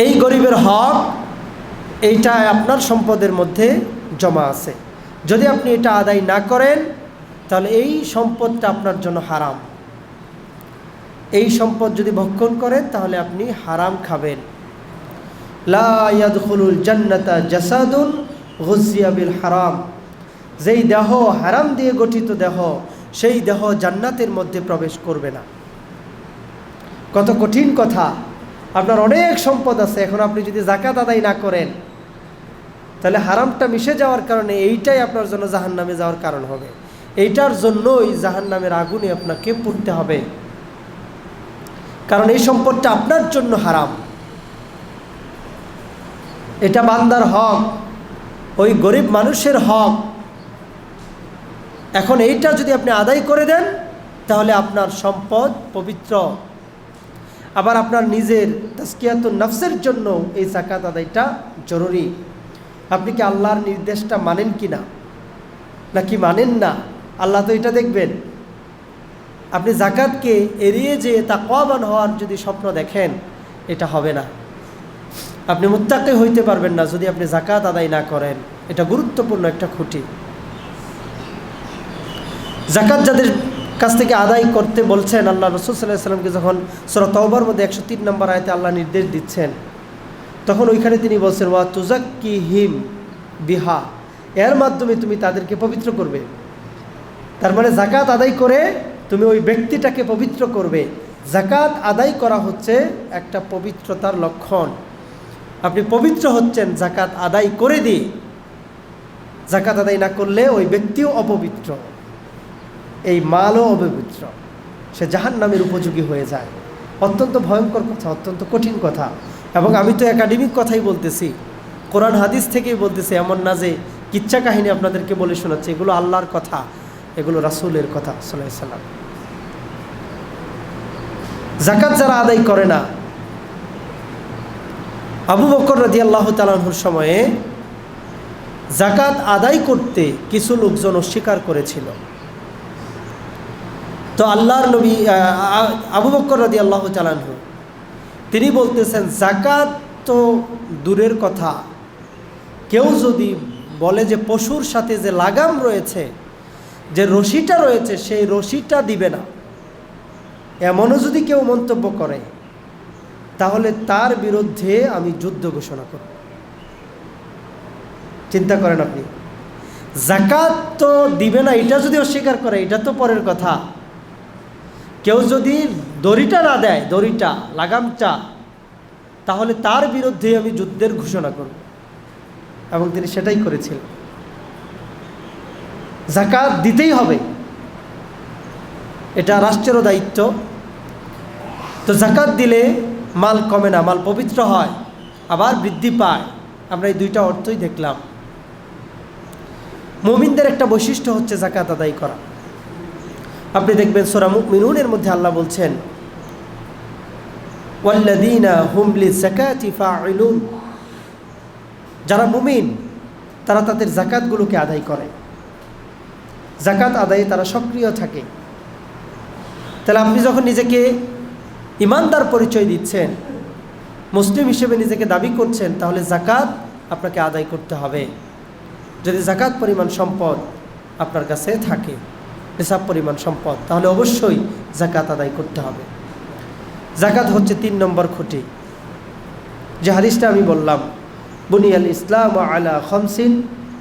এই গরিবের হক এইটা আপনার সম্পদের মধ্যে জমা আছে। যদি আপনি এটা আদায় না করেন তাহলে এই সম্পদটা আপনার জন্য হারাম। এই সম্পদ যদি ভক্ষণ করেন তাহলে আপনি হারাম খাবেন। লা ইয়াদখুলুল জান্নাতা জাসাদুন গুযিয়া বিল হারাম। যেই দেহ হারাম দিয়ে গঠিত দেহ, সেই দেহ জান্নাতের মধ্যে প্রবেশ করবে না। কত কঠিন কথা। আপনার অনেক সম্পদ আছে, এখন আপনি যদি যাকাত আদায় না করেন তাহলে হারামটা মিশে যাওয়ার কারণে এইটাই আপনার জন্য জাহান্নামে যাওয়ার কারণ হবে। এইটার জন্যই জাহান্নামের আগুনে আপনাকে পুড়তে হবে, কারণ এই সম্পদটা আপনার জন্য হারাম। এটা বান্দার হক, ওই গরিব মানুষের হক। এখন এইটা যদি আপনি আদায় করে দেন তাহলে আপনার সম্পদ পবিত্র। আবার আপনার নিজের তাজকিয়াতুন নফসের জন্য এই যাকাত আদায়টা জরুরি। আপনি কি আল্লাহর নির্দেশটা মানেন কি না, নাকি মানেন না, আল্লাহ তো এটা দেখবেন। আপনি যাকাতকে এড়িয়ে যে তাকওয়াবান হওয়ার যদি স্বপ্ন দেখেন, এটা হবে না। আপনি মুত্তাকি হইতে পারবেন না যদি আপনি যাকাত আদায় না করেন। এটা গুরুত্বপূর্ণ একটা খুঁটি। যাকাত যাদের কাছ থেকে আদায় করতে বলছেন আল্লাহ রাসূল সাল্লাল্লাহু আলাইহি ওয়াসাল্লামকে, যখন সূরা তাওবার মধ্যে 103 নম্বর আয়াতে আল্লাহ নির্দেশ দিচ্ছেন, তখন ওইখানে তিনি বলছেন ওয়া তুযাক্কিহিম বিহা, এর মাধ্যমে তুমি তাদেরকে পবিত্র করবে। তার মানে যাকাত আদায় করে তুমি ওই ব্যক্তিটাকে পবিত্র করবে। যাকাত আদায় করা হচ্ছে একটা পবিত্রতার লক্ষণ। আপনি পবিত্র হচ্ছেন যাকাত আদায় করে দিয়ে। যাকাত আদায় না করলে ওই ব্যক্তিও অপবিত্র, এই মালও অপবিত্র, সে জাহান্নামের উপযোগী হয়ে যায়। অত্যন্ত ভয়ঙ্কর কথা, অত্যন্ত কঠিন কথা। এবং আমি তো একাডেমিক কথাই বলতেছি, কোরআন হাদিস থেকেই বলতেছি, এমন না যে কিচ্ছা কাহিনী আপনাদেরকে বলে শোনাচ্ছে। এগুলো আল্লাহর কথা, এগুলো রাসূলের কথা সাল্লাল্লাহু আলাইহি ওয়াসাল্লাম। যাকাত যারা আদায় করে না, আবু বকর রাদিয়াল্লাহু তাআলা আনহুর সময়ে যাকাত আদায় করতে কিছু লোকজন অস্বীকার করেছিল। তো আল্লাহর নবী আবু বকর রাদিয়াল্লাহু তাআলা আনহু তিনি বলতেছেন, যাকাত তো দূরের কথা, কেউ যদি বলে যে পশুর সাথে যে লাগাম রয়েছে, যে রশিটা রয়েছে, সেই রশিটা দিবে না, এমনও যদি কেউ মন্তব্য করে, তাহলে তার বিরুদ্ধে আমি যুদ্ধ ঘোষণা করব। চিন্তা করেন আপনি, যাকাত তো দিবে না এটা যদি অস্বীকার করে, এটা তো পরের কথা। কেউ যদি দড়িটা না দেয়, দড়িটা লাগামটা, তাহলে তার বিরুদ্ধে আমি যুদ্ধের ঘোষণা করব। এবং তিনি সেটাই করেছিলেন। যাকাত দিতেই হবে, এটা রাষ্ট্রেরও দায়িত্ব। তো যাকাত দিলে মাল কমে না, মাল পবিত্র হয়, আবার বৃদ্ধি পায়। আমরা এই দুইটা অর্থই দেখলাম। মুমিনদের একটা বৈশিষ্ট্য হচ্ছে যাকাত আদায় করা। আপনি দেখবেন সূরা মুমিনুনের মধ্যে আল্লাহ বলছেন, ওয়াল্লাযীনা হুম লিযাকাতি ফাঈলুন, যারা মুমিন তারা তাদের যাকাতগুলোকে আদায় করে, যাকাত আদায়ে তারা সক্রিয় থাকে। তাহলে আপনি যখন নিজেকে ইমানদার পরিচয় দিচ্ছেন, মুসলিম হিসেবে নিজেকে দাবি করছেন, তাহলে যাকাত আপনাকে আদায় করতে হবে। যদি যাকাত পরিমাণ সম্পদ আপনার কাছে থাকে, নিসাব পরিমাণ সম্পদ, তাহলে অবশ্যই যাকাত আদায় করতে হবে। যাকাত হচ্ছে 3 নম্বর খুঁটি। যে হাদিসটা আমি বললাম, বুনিয়াল ইসলামু আলা খামসিন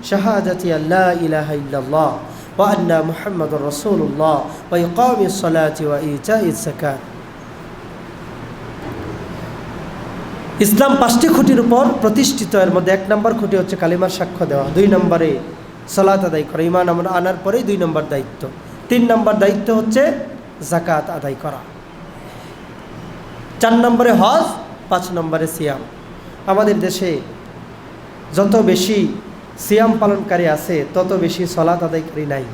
শাহাদাতি আল্লা ইলাহা ইল্লাল্লাহ ওয়া আন্না মুহাম্মাদুর রাসূলুল্লাহ ওয়া ইকামিস সালাতি ওয়া ইতাইজ যাকাত। ইসলাম 5টি খুঁটির উপর প্রতিষ্ঠিত। এর মধ্যে 1 নম্বর খুঁটি হচ্ছে কালিমার সাক্ষ্য দেওয়া, 2 নম্বরে সালাত আদায় করা, ঈমান আমরা আনার পরেই 2 নম্বর দায়িত্ব, 3 নম্বর দায়িত্ব হচ্ছে যাকাত আদায় করা, 4 নম্বরে হজ, 5 নম্বরে সিয়াম। আমাদের দেশে যত বেশি সিয়াম পালনকারী আছে তত বেশি সালাত আদায়কারী নাই।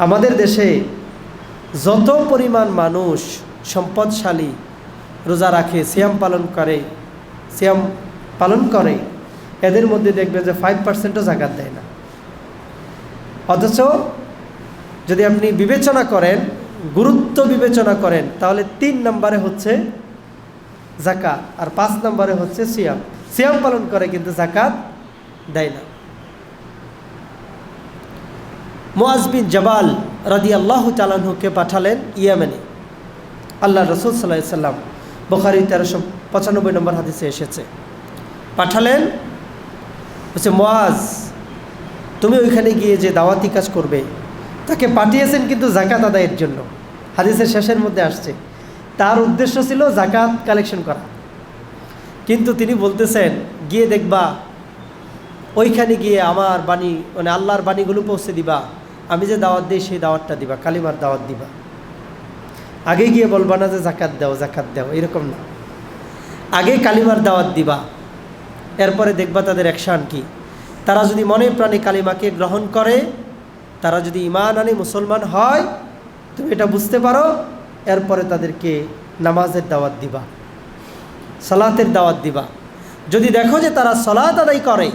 আমাদের দেশে যত পরিমাণ মানুষ সম্পদশালী, রোজা রাখে, সিয়াম পালন করে, এদের মধ্যে দেখবেন যে 5%ও যাকাত দেয় না। অথচ যদি আপনি বিবেচনা করেন, গুরুত্ব বিবেচনা করেন, তাহলে 3 নম্বরে হচ্ছে জাকাত, আর 5 নম্বরে হচ্ছে সিয়াম। সিয়াম পালন করে কিন্তু জাকাত দেয় না। মুআজ বিন জাবাল রাদিয়াল্লাহু তাআলা আনহুকে পাঠালেন ইয়েমেনে। আল্লাহ রাসূল সাল্লাল্লাহু আলাইহি সাল্লাম, বুখারী 1395 নম্বর হাদিসে এসেছে, পাঠালেন, বলছে মুআজ তুমি ওইখানে গিয়ে যে দাওয়াতি কাজ করবে, তাকে পাঠিয়েছেন কিন্তু জাকাত আদায়ের জন্য। হাদিসের শেষের মধ্যে আসছে তার উদ্দেশ্য ছিল জাকাত কালেকশন করা, কিন্তু তিনি বলতেছেন গিয়ে দেখবা ওইখানে গিয়ে আমার বাণী মানে আল্লাহর বাণীগুলো পৌঁছে দিবা, আমি যে দাওয়াত দিই সেই দাওয়াতটা দিবা, কালিমার দাওয়াত দিবা। আগে গিয়ে বলবা না যে জাকাত দাও জাকাত দাও, এরকম না। আগে কালিমার দাওয়াত দিবা, এরপরে দেখবা তাদের অ্যাকশান কি। তারা যদি মনে প্রাণে কালিমাকে গ্রহণ করে, তারা যদি ঈমান আনে, মুসলমান হয়, তুমি এটা বুঝতে পারো, এরপরে তাদেরকে নামাজের দাওয়াত দিবা, সালাতের দাওয়াত দিবা। যদি দেখো যে তারা সালাত আদায় করে,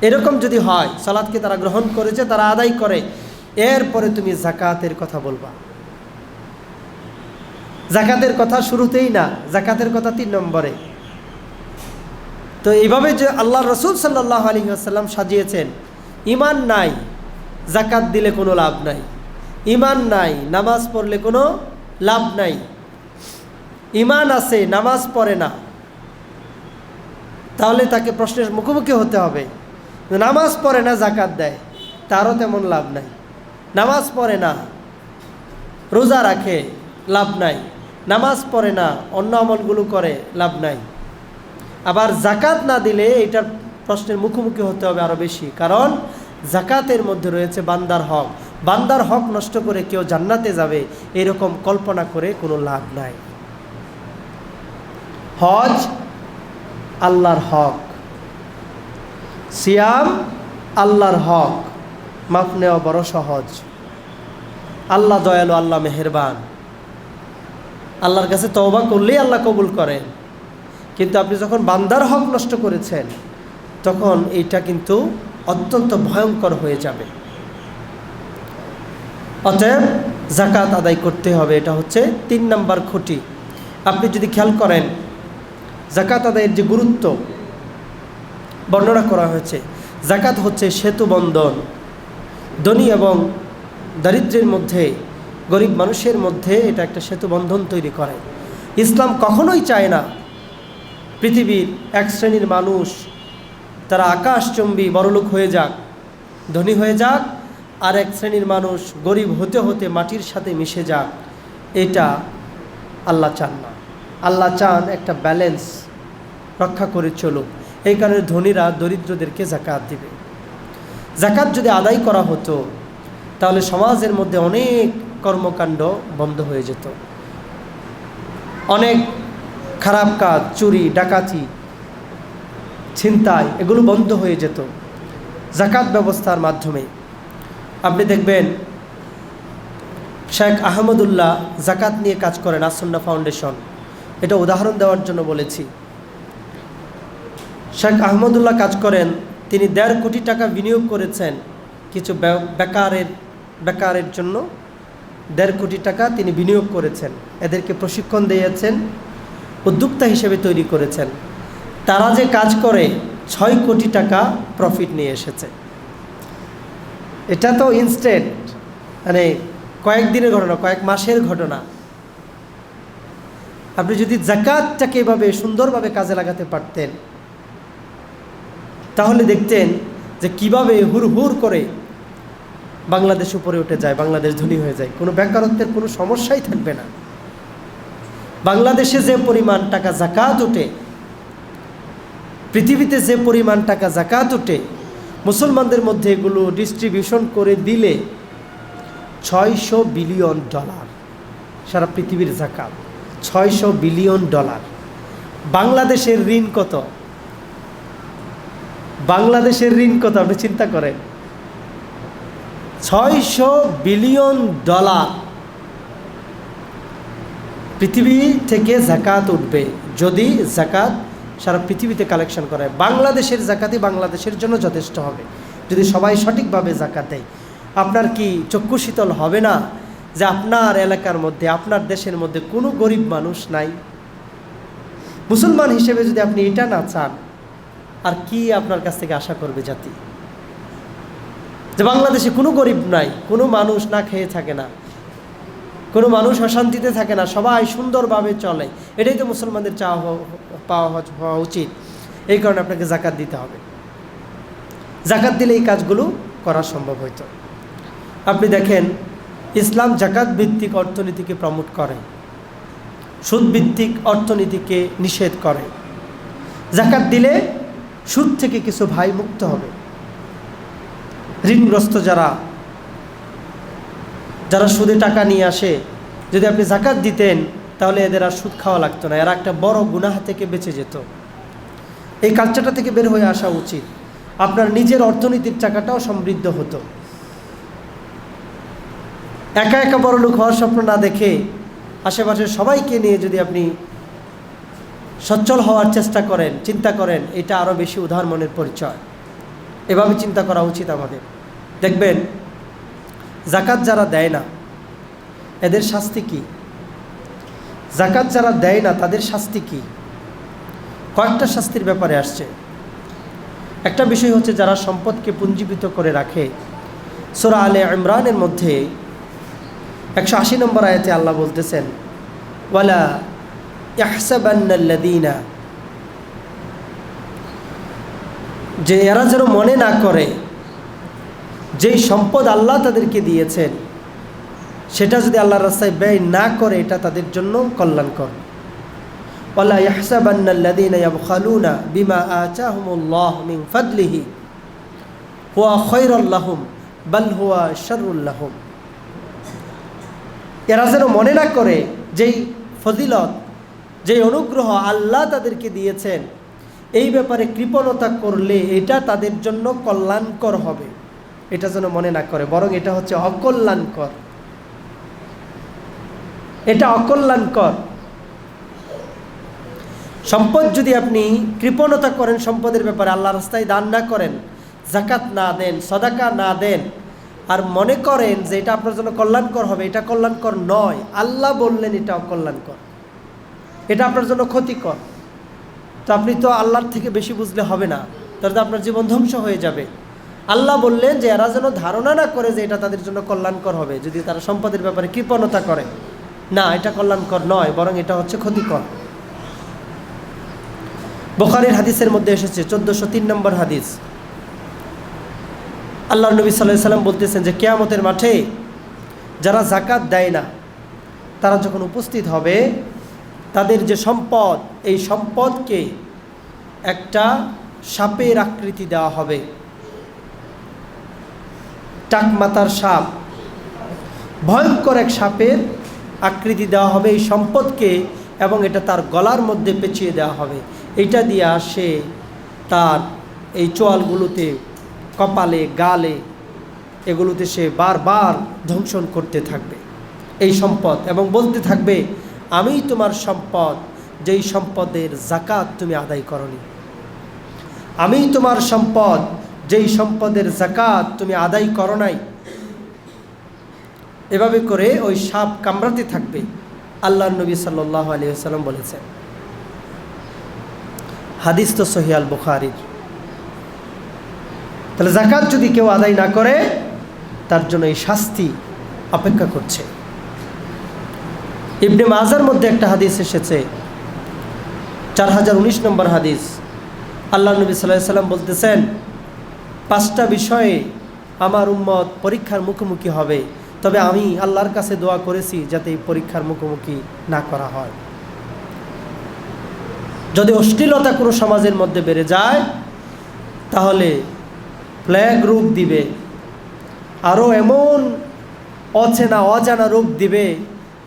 এরকম যদি হয়, সালাতকে তারা গ্রহণ করেছে, তারা আদায় করে, এরপরে তুমি জাকাতের কথা বলবা। জাকাতের কথা শুরুতেই না, জাকাতের কথা 3 নম্বরে। তো এইভাবে যে আল্লাহ রাসূল সাল্লাল্লাহু আলাইহি ওয়াসাল্লাম সাজিয়েছেন, ঈমান নাই জাকাত দিলে কোনো লাভ নাই, ঈমান নাই নামাজ পড়লে কোনো লাভ নাই, ঈমান আছে নামাজ পড়ে না, তাহলে তাকে প্রশ্নের মুখোমুখি হতে হবে। নামাজ পড়ে না জাকাত দেয়, তারও তেমন লাভ নাই। নামাজ পড়ে না রোজা রাখে, লাভ নাই। নামাজ পড়ে না অন্য আমলগুলো করে, লাভ নাই। আবার জাকাত না দিলে এটার প্রশ্নের মুখোমুখি হতে হবে আরও বেশি, কারণ জাকাতের মধ্যে রয়েছে বান্দার হক। বান্দার হক নষ্ট করে কেউ জান্নাতে যাবে এরকম কল্পনা করে কোনো লাভ নাই। হজ আল্লাহর হক, সিয়াম আল্লাহর হক, মাফ নেওয়া বড় সহজ। আল্লাহ দয়ালু, আল্লাহ মেহেরবান, আল্লাহর কাছে তওবা করলেই আল্লাহ কবুল করেন। কিন্তু আপনি যখন বান্দার হক নষ্ট করেছেন, তখন এইটা কিন্তু অত্যন্ত ভয়ঙ্কর হয়ে যাবে। অতএব জাকাত আদায় করতে হবে, এটা হচ্ছে 3 নম্বর খুঁটি। আপনি যদি খেয়াল করেন, জাকাত আদায়ের যে গুরুত্ব বর্ণনা করা হয়েছে, জাকাত হচ্ছে সেতু বন্ধন, ধনী এবং দারিদ্র্যের মধ্যে, গরিব মানুষের মধ্যে এটা একটা সেতু বন্ধন তৈরি করে। ইসলাম কখনোই চায় না পৃথিবীর এক শ্রেণীর মানুষ তারা আকাশচুম্বী বড়লোক হয়ে যাক, ধনী হয়ে যাক, আর এক শ্রেণীর মানুষ গরিব হতে হতে মাটির সাথে মিশে যাক। এটা আল্লাহ চান না। আল্লাহ চান একটা ব্যালেন্স রক্ষা করে চলুক। এই কারণে ধনীরা দরিদ্রদেরকে জাকাত দিবে। জাকাত যদি আদায় করা হতো, তাহলে সমাজের মধ্যে অনেক কর্মকাণ্ড বন্ধ হয়ে যেত, অনেক খারাপ কাজ, চুরি ডাকাতি ছিনতাই, এগুলো বন্ধ হয়ে যেত জাকাত ব্যবস্থার মাধ্যমে। আপনি দেখবেন শেখ আহমদুল্লাহ জাকাত নিয়ে কাজ করেন, আসুন্নাহ ফাউন্ডেশন, এটা উদাহরণ দেওয়ার জন্য বলেছি। শেখ আহমদুল্লাহ কাজ করেন, তিনি 1.5 কোটি টাকা বিনিয়োগ করেছেন কিছু বেকারের জন্য। 1.5 কোটি টাকা তিনি বিনিয়োগ করেছেন, এদেরকে প্রশিক্ষণ দিয়েছেন, উদ্যোক্তা হিসেবে তৈরি করেছেন। তারা যে কাজ করে 6 কোটি টাকা প্রফিট নিয়ে এসেছে। এটা তো ইনস্ট্যান্ট, মানে কয়েকদিনের ঘটনা, কয়েক মাসের ঘটনা। আপনি যদি জাকাতটাকে এভাবে সুন্দরভাবে কাজে লাগাতে পারতেন, তাহলে দেখতেন যে কিভাবে হুড় করে বাংলাদেশ উপরে উঠে যায়, বাংলাদেশ ধনী হয়ে যায়, কোনো বেকারত্বের কোনো সমস্যাই থাকবে না। বাংলাদেশে যে পরিমাণ টাকা জাকাত ওঠে, পৃথিবীতে যে পরিমাণ টাকা জাকাত ওঠে, মুসলমানদের মধ্যে এগুলো ডিস্ট্রিবিউশন করে দিলে $600 বিলিয়ন, সারা পৃথিবীর জাকাত $600 বিলিয়ন। বাংলাদেশের ঋণ কত? বাংলাদেশের ঋণ কত আপনি চিন্তা করেন। $600 বিলিয়ন পৃথিবী থেকে জাকাত উঠবে যদি জাকাত সারা পৃথিবীতে কালেকশন করে। বাংলাদেশের জাকাতই বাংলাদেশের জন্য যথেষ্ট হবে যদি সবাই সঠিকভাবে জাকাত দেয়। আপনার কি চক্ষু শীতল হবে না যে আপনার এলাকার মধ্যে, আপনার দেশের মধ্যে কোনো গরিব মানুষ নাই? মুসলমান হিসেবে যদি আপনি এটা না চান, আর কি আপনার কাছ থেকে আশা করবে জাতি? যে বাংলাদেশে কোনো গরিব নাই, কোনো মানুষ না খেয়ে থাকে না, কোনো মানুষ অশান্তিতে থাকে না, সবাই সুন্দরভাবে চলে, এটাই তো মুসলমানদের হওয়া উচিত। এই কারণে আপনাকে যাকাত দিতে হবে। যাকাত দিলে এই কাজগুলো করা সম্ভব হইতো। আপনি দেখেন, ইসলাম যাকাত ভিত্তিক অর্থনীতিকে প্রমোট করে, সুদ ভিত্তিক অর্থনীতিকে নিষেধ করে। যাকাত দিলে সুদ থেকে কিছু ভাই মুক্ত হবে। ঋণগ্রস্ত যারা সুদে টাকা নিয়ে আসে, যদি আপনি যাকাত দিতেন তাহলে এদের আর সুদ খাওয়া লাগতো না, এরা একটা বড় গুনাহ থেকে বেঁচে যেত। এই কালচারটা থেকে বের হয়ে আসা উচিত। আপনার নিজের অর্থনীতির চাকাটাও সমৃদ্ধ হতো। একা একা বড়লোক হওয়ার স্বপ্ন না দেখে আশেপাশের সবাইকে নিয়ে যদি আপনি সচ্ছল হওয়ার চেষ্টা করেন, চিন্তা করেন, এটা আরও বেশি উদার মনের পরিচয়। এভাবে চিন্তা করা উচিত আমাদের। দেখবেন, যাকাত যারা দেয় না এদের শাস্তি কি? যাকাত যারা দেয় না তাদের শাস্তি কি? কয়েকটা শাস্তির ব্যাপারে আসছে। একটা বিষয় হচ্ছে যারা সম্পদকে পুঞ্জীভূত করে রাখে। সূরা আলে ইমরানের মধ্যে 180 নম্বর আয়াতে আল্লাহ বলতেছেন, ওয়ালা ইয়াহসাবান্নাল্লাযীনা, যে এরা যেন মনে না করে যেই সম্পদ আল্লাহ তাদেরকে দিয়েছেন সেটা যদি আল্লাহর রাস্তায় ব্যয় না করে এটা তাদের জন্য কল্যাণকর। ওয়ালা ইয়াহসাবান্নাল্লাযীনা ইয়াবখালুনা বিমা আতাহুমুল্লাহু মিন ফাদলিহি হুয়া খায়রুল লাহুম বাল হুয়া শাররুল লাহুম। এরা যেন মনে না করে যেই ফজিলত, যেই অনুগ্রহ আল্লাহ তাদেরকে দিয়েছেন, এই ব্যাপারে কৃপণতা করলে এটা তাদের জন্য কল্যাণকর হবে, এটা যেন মনে না করে, বরং এটা হচ্ছে অকল্যাণকর। এটা অকল্যাণকর। সম্পদ যদি আপনি কৃপণতা করেন, সম্পদের ব্যাপারে আল্লাহর রাস্তায় দান না করেন, যাকাত না দেন, সদাকা না দেন, আর মনে করেন যে এটা আপনার জন্য কল্যাণকর হবে, এটা কল্যাণকর নয়। আল্লাহ বললেন এটা অকল্যাণকর, এটা আপনার জন্য ক্ষতিকর। তো আপনি তো আল্লাহর থেকে বেশি বুঝলে হবে না, তাহলে তো আপনার জীবন ধ্বংস হয়ে যাবে। আল্লাহ বললেন যে এরা যেন ধারণা না করে যে এটা তাদের জন্য কল্যাণকর হবে, যদি তারা সম্পদের ব্যাপারে কৃপণতা করে। না, এটা কল্যাণকর নয়, বরং এটা হচ্ছে ক্ষতিকর। বুখারীর হাদিসের মধ্যে এসেছে 1403 নম্বর হাদিস, আল্লাহর নবী সাল্লাল্লাহু আলাইহি সাল্লাম বলতেছেন যে কিয়ামতের মাঠে যারা যাকাত দেয় না তারা যখন উপস্থিত হবে, তাদের যে সম্পদ, এই সম্পদকে একটা সাপের আকৃতি দেওয়া হবে, টাকমাতার সাপ, ভয়ঙ্কর এক সাপের আকৃতি দেওয়া হবে এই সম্পদকে, এবং এটা তার গলার মধ্যে পেঁচিয়ে দেওয়া হবে। এইটা দিয়ে সে তার এই চোয়ালগুলোতে, কপালে, গালে, এগুলোতে সে বারবার ধ্বংসন করতে থাকবে এই সম্পদ, এবং বলতে থাকবে, আমি তোমার সম্পদ যেই সম্পদের যাকাত তুমি আদায় করনি, আমি তোমার সম্পদ যেই সম্পদের যাকাত তুমি আদায় করো নাই। এভাবে করে ওই সাপ কামড়াতে থাকবে। আল্লাহর নবী সাল্লাল্লাহু আলাইহি ওয়াসাল্লাম বলেছেন, হাদিস তো সহিহ আল বুখারীর। তাহলে যাকাত যদি কেউ আদায় না করে তার জন্য এই শাস্তি অপেক্ষা করছে। ইবনে মাজার মধ্যে একটা হাদিস এসেছে, 4019 নম্বর হাদিস। আল্লাহ নবী সাল্লাল্লাহু আলাইহি ওয়াসাল্লাম বলতেছেন, 5টা বিষয়ে আমার উম্মত পরীক্ষার মুখোমুখি হবে, তবে আমি আল্লাহর কাছে দোয়া করেছি যাতে এই পরীক্ষার মুখোমুখি না করা হয়। যদি অশ্লীলতা কোনো সমাজের মধ্যে বেড়ে যায় তাহলে প্লেগ রোগ দিবে, আরও এমন অচেনা অজানা রোগ দিবে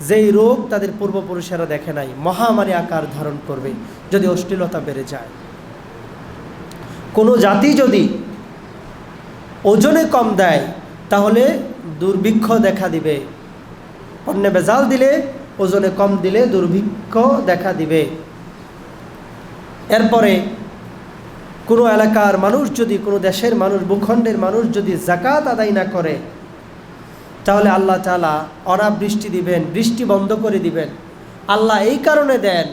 যেই রোগ তাদের পূর্বপুরুষেরা দেখে নাই, মহামারী আকার ধারণ করবে যদি অশ্লীলতা বেড়ে যায়। কোনো জাতি যদি ওজনে কম দেয় তাহলে দুর্ভিক্ষ দেখা দিবে, পণ্যে ভেজাল দিলে, ওজনে কম দিলে দুর্ভিক্ষ দেখা দিবে। এরপরে কোনো এলাকার মানুষ যদি, কোনো দেশের মানুষ, ভূখণ্ডের মানুষ যদি যাকাত আদায় না করে তাহলে আল্লাহ তাআলা অনাবৃষ্টি দিবেন, বৃষ্টি বন্ধ করে দিবেন। আল্লাহ এই কারণে দেন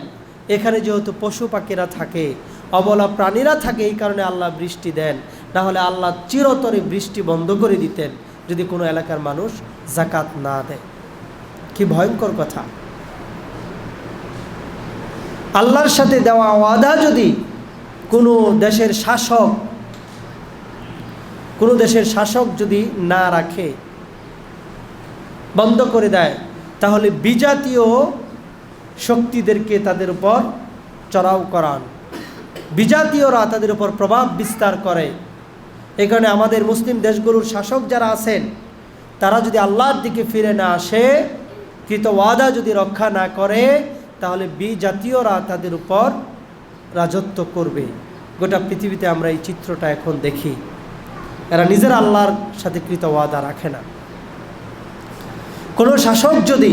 এখানে যেহেতু পশু পাখিরা থাকে, অবলা প্রাণীরা থাকে, এই কারণে আল্লাহ বৃষ্টি দেন। না হলে আল্লাহ চিরতরে বৃষ্টি বন্ধ করে দিতেন যদি কোনো এলাকার মানুষ যাকাত না দেয়। কি ভয়ঙ্কর কথা! আল্লাহর সাথে দেওয়া ওয়াদা যদি কোনো দেশের শাসক যদি না রাখে, বন্ধ করে দেয়, তাহলে বিজাতীয় শক্তিদেরকে তাদের উপর চড়াও করান, বিজাতীয়রা তাদের উপর প্রভাব বিস্তার করে। এই কারণে আমাদের মুসলিম দেশগুলোর শাসক যারা আছেন, তারা যদি আল্লাহর দিকে ফিরে না আসে, কৃত ওয়াদা যদি রক্ষা না করে, তাহলে বিজাতীয়রা তাদের উপর রাজত্ব করবে। গোটা পৃথিবীতে আমরা এই চিত্রটা এখন দেখি। এরা নিজেরা আল্লাহর সাথে কৃত ওয়াদা রাখে না। কোনো শাসক যদি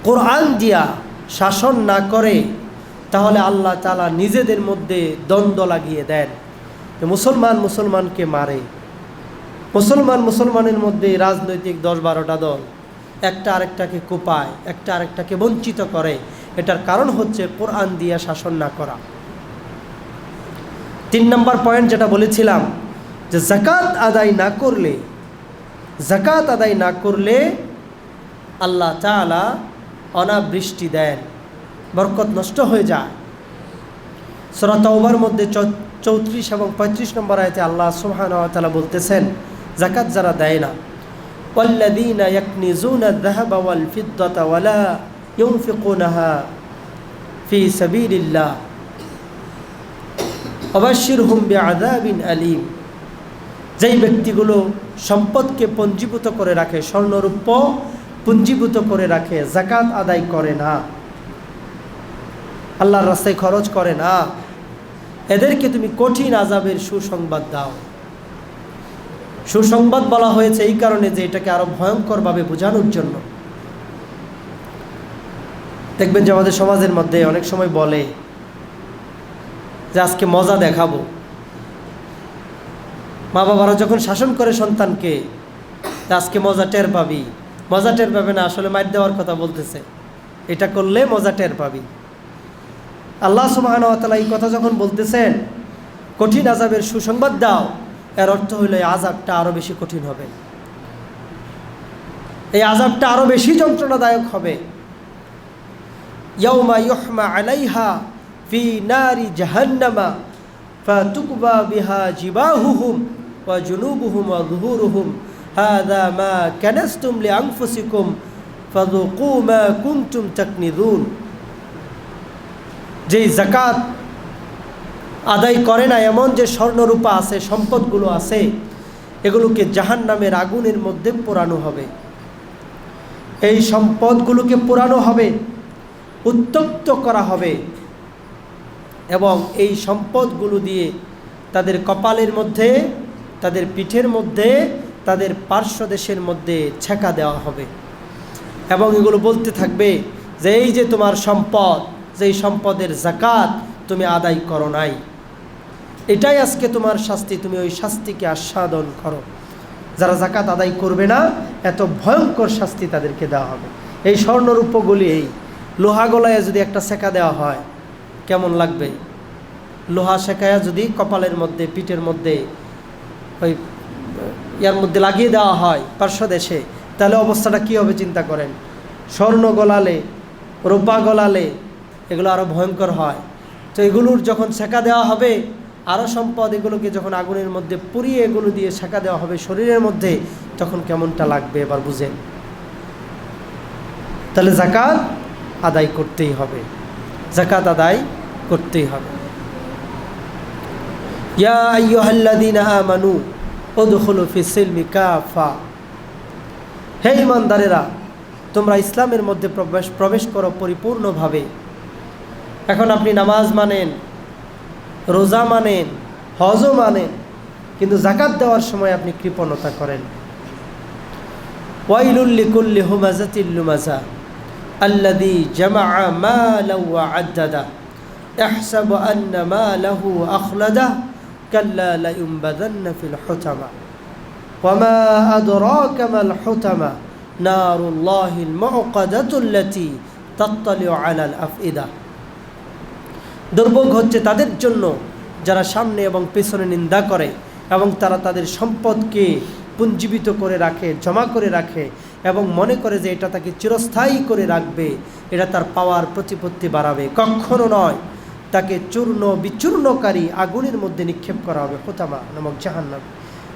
কোরআন দিয়া শাসন না করে, তাহলে আল্লাহ তাআলা নিজেদের মধ্যে দ্বন্দ্ব লাগিয়ে দেন। মুসলমান মুসলমানকে মারে, মুসলমানের মধ্যে রাজনৈতিক 10-12টা দল একটা আরেকটাকে কোপায়, একটা আরেকটাকে বঞ্চিত করে। এটার কারণ হচ্ছে কোরআন দিয়া শাসন না করা। 3 নম্বর পয়েন্ট যেটা বলেছিলাম, যে যাকাত আদায় না করলে আল্লাহ তাআলা অনাবৃষ্টি দেন, বরকত নষ্ট হয়ে যায়। সূরা তাওবার মধ্যে 34 এবং 35 নম্বর আয়াতে আল্লাহ সুবহানাহু ওয়া তাআলা বলতেছেন, যাকাত যারা দেয় না, ওয়াল্লাযীনা ইয়াকনিজুনা আয-যাহাবা ওয়াল ফিদ্দাতা ওয়ালা ইউনফিকুনাহা ফি সাবিলিল্লাহ ওয়াবাশশিরহুম বিআযাবিন আলীম। যেই ব্যক্তিগুলো সম্পদকে পঞ্জীভূত করে রাখে, স্বর্ণরূপ্য পুঞ্জীভূত করে রাখে, যাকাত আদায় করে না, আল্লাহর রাস্তায় খরচ করে না, এদেরকে তুমি কঠিন আযাবের সুসংবাদ দাও। সুসংবাদ বলা হয়েছে এই কারণে যে এটাকে আরো ভয়ঙ্করভাবে বোঝানোর জন্য। দেখবেন যে আমাদের সমাজের মধ্যে অনেক সময় বলে যে আজকে মজা দেখাবো। মা বাবারা যখন শাসন করে সন্তানকে, আজকে মজা টের পাবি, মজা টের পাবে না, আসলে মার দেওয়ার কথা বলতেছে, এটা করলে মজা টের পাবি। আল্লাহ সুবহানাহু ওয়া তাআলা এই কথা যখন বলতেছেন, কঠিন আযাবের সুসংবাদ দাও, এর অর্থ হইল এই আযাবটা আরো বেশি কঠিন হবে, এই আযাবটা আরো বেশি যন্ত্রণাদায়ক হবে। ইয়াউমা ইউহমা আলাইহা ফি নারি জাহান্নামা ফাতুকবা বিহা জিবাহুহুম ওয়া জুনুবুহুম ওয়া যুহুরুহুম হাযা মা কানাসতুম লিআনফুসিকুম ফাযুকু মা কুনতুম তাকনিযুন। যেই যাকাত আদায় করে না এমন যে স্বর্ণরূপা আছে, সম্পদগুলো আছে, এগুলোকে জাহান্নামের আগুনের মধ্যে পোড়ানো হবে। এই সম্পদগুলোকে পোড়ানো হবে, উত্তপ্ত করা হবে, এবং এই সম্পদগুলো দিয়ে তাদের কপালের মধ্যে, তাদের পিঠের মধ্যে, তাদের পার্শ্বদেশের মধ্যে ছেঁকা দেওয়া হবে। এবং এগুলো বলতে থাকবে যে এই যে তোমার সম্পদ, যেই সম্পদের যাকাত তুমি আদায় করো নাই, এটাই আজকে তোমার শাস্তি, তুমি ওই শাস্তিকে আস্বাদন করো। যারা যাকাত আদায় করবে না, এত ভয়ঙ্কর শাস্তি তাদেরকে দেওয়া হবে। এই স্বর্ণরূপগুলি, এই লোহা গলায় যদি একটা ছেঁকা দেওয়া হয় কেমন লাগবে? লোহা শেখায়া যদি কপালের মধ্যে, পিঠের মধ্যে, ওই ইয়ার মধ্যে লাগিয়ে দেওয়া হয় পার্শ্বদেশে, তাহলে অবস্থাটা কী হবে চিন্তা করেন। স্বর্ণ গলালে, রূপা গলালে এগুলো আরও ভয়ঙ্কর হয়। তো এগুলোর যখন ছেঁকা দেওয়া হবে, আরও সম্পদ, এগুলোকে যখন আগুনের মধ্যে পুড়িয়ে এগুলো দিয়ে ছেঁকা দেওয়া হবে শরীরের মধ্যে, তখন কেমনটা লাগবে এবার বুঝেন। তাহলে যাকাত আদায় করতেই হবে, যাকাত আদায় করতেই হবে। ইয়া আইয়ুহাল্লাযীনা আমানু উদখুলু ফিস-সিলমি কাফা। হে ঈমানদারেরা, তোমরা ইসলামের মধ্যে প্রবেশ করো পরিপূর্ণভাবে। এখন আপনি নামাজ মানেন, রোজা মানেন, হজও মানেন, কিন্তু যাকাত দেওয়ার সময় আপনি কৃপণতা করেন। ওয়াইলুল লিকুল্লি হুমাযাতিল লুমাযা আল্লাযী জামাআ মালান ওয়া আদ্দাদা ইয়াহসাবু আন্না মালাহু আখলাদা কাল্লা লায়ুনবাযান্না ফিল হুতামা ওয়া মা আদরাকা মাল হুতামা নারুল্লাহিল মুওকাদাতুল্লাতী তাত্তালিউ আলাল আফইদা। দুর্ভোগ হচ্ছে তাদের জন্য যারা সামনে এবং পেছনে নিন্দা করে এবং তারা তাদের সম্পদকে পুঞ্জীবিত করে রাখে, জমা করে রাখে এবং মনে করে যে এটা তাকে চিরস্থায়ী করে রাখবে, এটা তার পাওয়ার প্রতিপত্তি বাড়াবে। কখনো নয়, তাকে চূর্ণ বিচূর্ণকারী আগুনের মধ্যে নিক্ষেপ করা হবে, হোতামা নামক জাহান্নাম।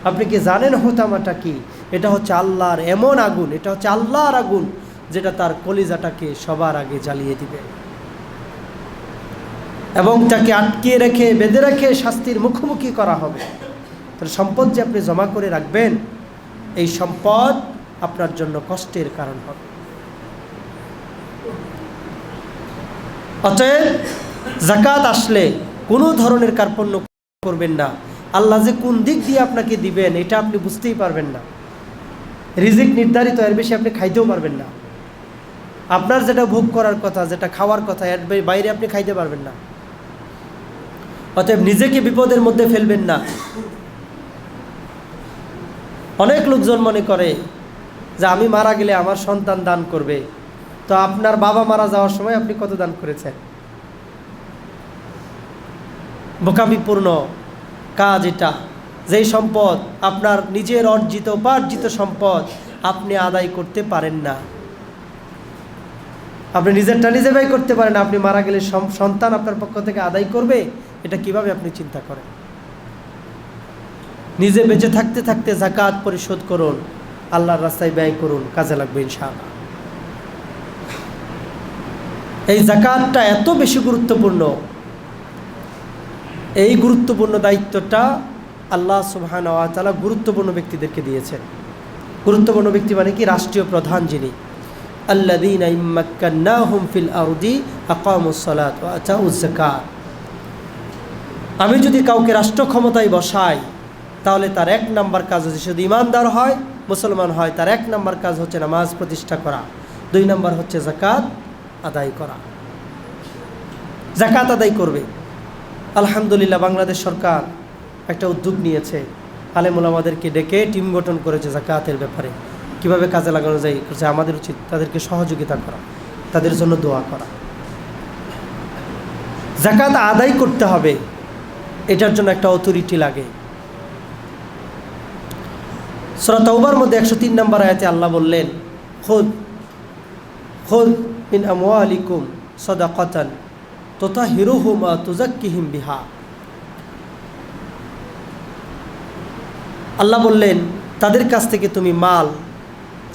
আপনি কি জানেন হোতামাটা কি? এটা হচ্ছে আল্লাহর এমন আগুন, এটা হচ্ছে আল্লাহর আগুন যেটা তার কলিজাটাকে সবার আগে জ্বালিয়ে দিবে এবং তাকে আটকে রেখে বেঁধে রেখে শাস্তির মুখোমুখি করা হবে। তার সম্পদ যে আপনি জমা করে রাখবেন, এই সম্পদ আপনার জন্য কষ্টের কারণ হবে। অতএব যাকাত আসলে কোনো ধরনের কার্পণ্য করবেন না। আল্লাহ যে কোন দিক দিয়ে আপনাকে দিবেন এটা আপনি বুঝতেই পারবেন না। রিজিক নির্ধারিত, এর বেশি আপনি খাইতেও পারবেন না। আপনার যেটা ভোগ করার কথা, যেটা খাওয়ার কথা, এর বাইরে আপনি খাইতে পারবেন না। অতএব নিজেকে বিপদের মধ্যে ফেলবেন না। অনেক লোকজন মনে করে যে আমি মারা গেলে আমার সন্তান দান করবে। তো আপনার বাবা মারা যাওয়ার সময় আপনি কত দান করেছেন? বোকামিপূর্ণ কাজ এটা। যেই সম্পদ আপনার নিজের অর্জিত উপার্জিত সম্পদ আপনি আদায় করতে পারেন না, আপনি নিজেরটা নিজে ব্যয় করতে পারেন, আপনি মারা গেলে সন্তান আপনার পক্ষ থেকে আদায় করবে, এটা কিভাবে আপনি চিন্তা করেন? নিজে বেঁচে থাকতে থাকতে যাকাত পরিশোধ করুন, আল্লাহর রাস্তায় ব্যয় করুন, কাজে লাগবে ইনশাআল্লাহ। এই যাকাতটা এত বেশি গুরুত্বপূর্ণ, এই গুরুত্বপূর্ণ দায়িত্বটা আল্লাহ সুবহানাহু ওয়া তাআলা গুরুত্বপূর্ণ ব্যক্তিদেরকে দিয়েছেন। গুরুত্বপূর্ণ ব্যক্তি মানে কি? রাষ্ট্রীয় প্রধান যিনি, আল্লাযীনা ইম্মাক্কান্নাহুম ফিল আরদি আকামুস সালাত ওয়া আতাউজ যাকাত। আমি যদি কাউকে রাষ্ট্র ক্ষমতায় বসাই তাহলে তার এক নাম্বার কাজ হচ্ছে, শুধু ইমানদার হয়, মুসলমান হয়, তার এক নাম্বার কাজ হচ্ছে নামাজ প্রতিষ্ঠা করা, 2 নাম্বার হচ্ছে যাকাত আদায় করা। যাকাত আদায় করবে। আলহামদুলিল্লাহ বাংলাদেশ সরকার একটা উদ্যোগ নিয়েছে, আলেম ওলামাদেরকে ডেকে টিম গঠন করেছে যাকাতের ব্যাপারে, কিভাবে কাজে লাগানো যায় করছে। আমাদের উচিত তাদেরকে সহযোগিতা করা, তাদের জন্য দোয়া করা। যাকাত আদায় করতে হবে, এটার জন্য একটা অথরিটি লাগে। সূরা তাওবার মধ্যে 103 নম্বর আয়াতে আল্লাহ বললেন, খুদ মিন আমওয়ালিকুম সাদাকাতান তুতাহিরুহুম ওয়া তুযাক্কিহিম বিহা। আল্লাহ বললেন তাদের কাছ থেকে তুমি মাল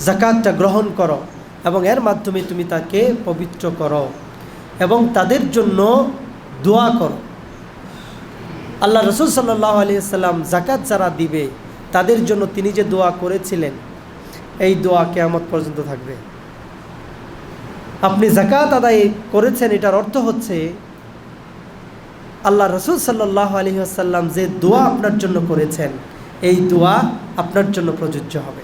যাকাতটা গ্রহণ করো এবং এর মাধ্যমে তুমি তাকে পবিত্র করো এবং তাদের জন্য দোয়া করো। আল্লাহ রাসূল সাল্লাল্লাহু আলাইহি ওয়াসাল্লাম যাকাত যারা দিবে তাদের জন্য তিনি যে দোয়া করেছিলেন, এই দোয়া কিয়ামত পর্যন্ত থাকবে। আপনি যাকাত আদায় করেছেন, এটার অর্থ হচ্ছে আল্লাহ রাসূল সাল্লাল্লাহু আলাইহি ওয়াসাল্লাম যে দোয়া আপনার জন্য করেছেন, এই দোয়া আপনার জন্য প্রযোজ্য হবে।